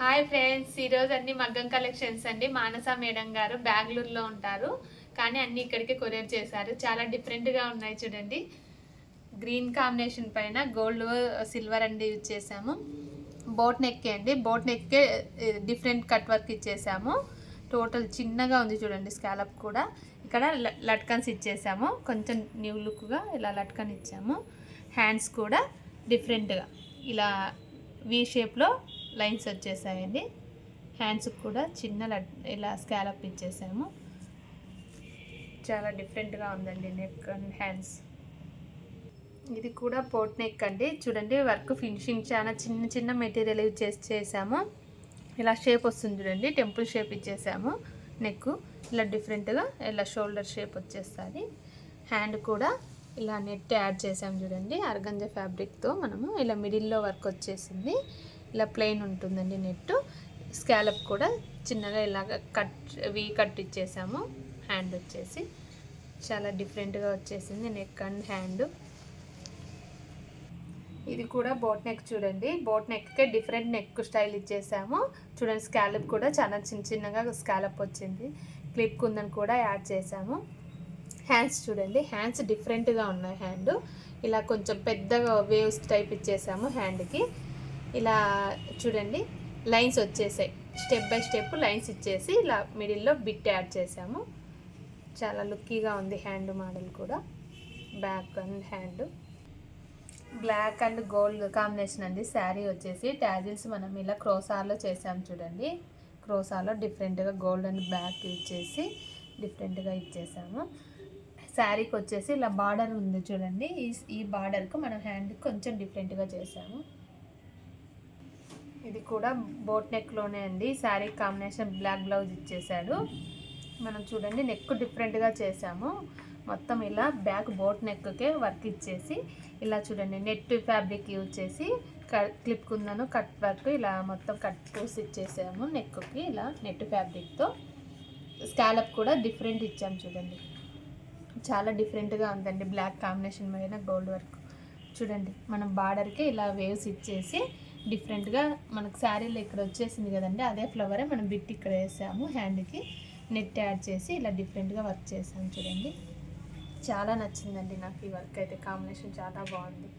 Hi friends, ఈరోజు అన్ని మగ్గం కలెక్షన్స్ అండి. మానస మేడం గారు బెంగళూరులో ఉంటారు, కానీ అన్ని ఇక్కడికి కొరియర్ చేశారు. చాలా డిఫరెంట్గా ఉన్నాయి చూడండి. గ్రీన్ కాంబినేషన్ పైన గోల్డ్ సిల్వర్ అండి యూజ్ చేసాము. బోట్ నెక్ అండి, బోట్ నెక్కే డిఫరెంట్ కట్ వర్క్ ఇచ్చేసాము. టోటల్ చిన్నగా ఉంది చూడండి. స్కాలప్ కూడా ఇక్కడ లట్కన్స్ ఇచ్చేసాము. కొంచెం న్యూ లుక్గా ఇలా లట్కన్ ఇచ్చాము. హ్యాండ్స్ కూడా డిఫరెంట్గా ఇలా వి షేప్లో లైన్స్ వచ్చేసాయండి. హ్యాండ్స్ కూడా చిన్న ఇలా స్కాలప్ ఇచ్చేసాము. చాలా డిఫరెంట్గా ఉందండి నెక్ అండ్ హ్యాండ్స్. ఇది కూడా పోట్ నెక్ అండి. చూడండి వర్క్ ఫినిషింగ్ చాలా చిన్న చిన్న మెటీరియల్ యూజ్ చేసాము. ఇలా షేప్ వస్తుంది చూడండి, టెంపుల్ షేప్ ఇచ్చేసాము. నెక్ ఇలా డిఫరెంట్గా ఇలా షోల్డర్ షేప్ వచ్చేస్తుంది. హ్యాండ్ కూడా ఇలా నెట్ యాడ్ చేసాము చూడండి. ఆర్గంజా ఫ్యాబ్రిక్తో మనము ఇలా మిడిల్లో వర్క్ వచ్చేసింది. ఇలా ప్లెయిన్ ఉంటుందండి నెట్. స్కాలప్ కూడా చిన్నగా ఇలాగ కట్ ఇచ్చేసాము. హ్యాండ్ వచ్చేసి చాలా డిఫరెంట్గా వచ్చేసింది నెక్ అండ్ హ్యాండ్. ఇది కూడా బోట్ నెక్ చూడండి. బోట్ నెక్కే డిఫరెంట్ నెక్ స్టైల్ ఇచ్చేసాము చూడండి. స్కాలప్ కూడా చాలా చిన్న చిన్నగా స్కాలప్ వచ్చింది. క్లిప్ కుందని కూడా యాడ్ చేసాము. హ్యాండ్స్ చూడండి, హ్యాండ్స్ డిఫరెంట్గా ఉన్నాయి. హ్యాండ్ ఇలా కొంచెం పెద్దగా వేవ్స్ టైప్ ఇచ్చేసాము హ్యాండ్కి. ఇలా చూడండి లైన్స్ వచ్చేసాయి. స్టెప్ బై స్టెప్ లైన్స్ ఇచ్చేసి ఇలా మిడిల్లో బిట్ యాడ్ చేసాము. చాలా లుక్కీగా ఉంది హ్యాండ్ మోడల్ కూడా. Back and hand black and gold combination అండి. శారీ వచ్చేసి టాజిల్స్ మనం ఇలా క్రోసాలో చేసాము చూడండి. క్రోసాలో డిఫరెంట్గా గోల్డ్ అండ్ బ్యాక్ ఇచ్చేసి డిఫరెంట్గా ఇచ్చేసాము. శారీకి వచ్చేసి ఇలా బార్డర్ ఉంది చూడండి. ఈ బార్డర్కు మనం హ్యాండ్ కొంచెం డిఫరెంట్గా చేసాము. ఇది కూడా బోట్ నెక్లోనే అండి. శారీ కాంబినేషన్ బ్లాక్ బ్లౌజ్ ఇచ్చేసాడు. మనం చూడండి నెక్ డిఫరెంట్గా చేసాము. మొత్తం ఇలా బ్యాక్ బోట్ నెక్కే వర్క్ ఇచ్చేసి ఇలా చూడండి నెట్ ఫ్యాబ్రిక్ యూజ్ చేసి క్లిప్ కుందను కట్ వర్క్ ఇలా మొత్తం కట్ పూసి ఇచ్చేసాము నెక్కి ఇలా నెట్ ఫ్యాబ్రిక్తో. స్కాలప్ కూడా డిఫరెంట్ ఇచ్చాము చూడండి. చాలా డిఫరెంట్గా ఉందండి. బ్లాక్ కాంబినేషన్ పైన గోల్డ్ వర్క్ చూడండి. మనం బార్డర్కి ఇలా వేవ్స్ ఇచ్చేసి డిఫరెంట్గా మనకు శారీలో ఇక్కడ వచ్చేసింది కదండి, అదే ఫ్లవరే మనం బిట్ ఇక్కడ వేసాము. హ్యాండ్కి నెట్ యాడ్ చేసి ఇలా డిఫరెంట్గా వర్క్ చేసాము చూడండి. చాలా నచ్చిందండి నాకు ఈ వర్క్ అయితే. కాంబినేషన్ చాలా బాగుంది.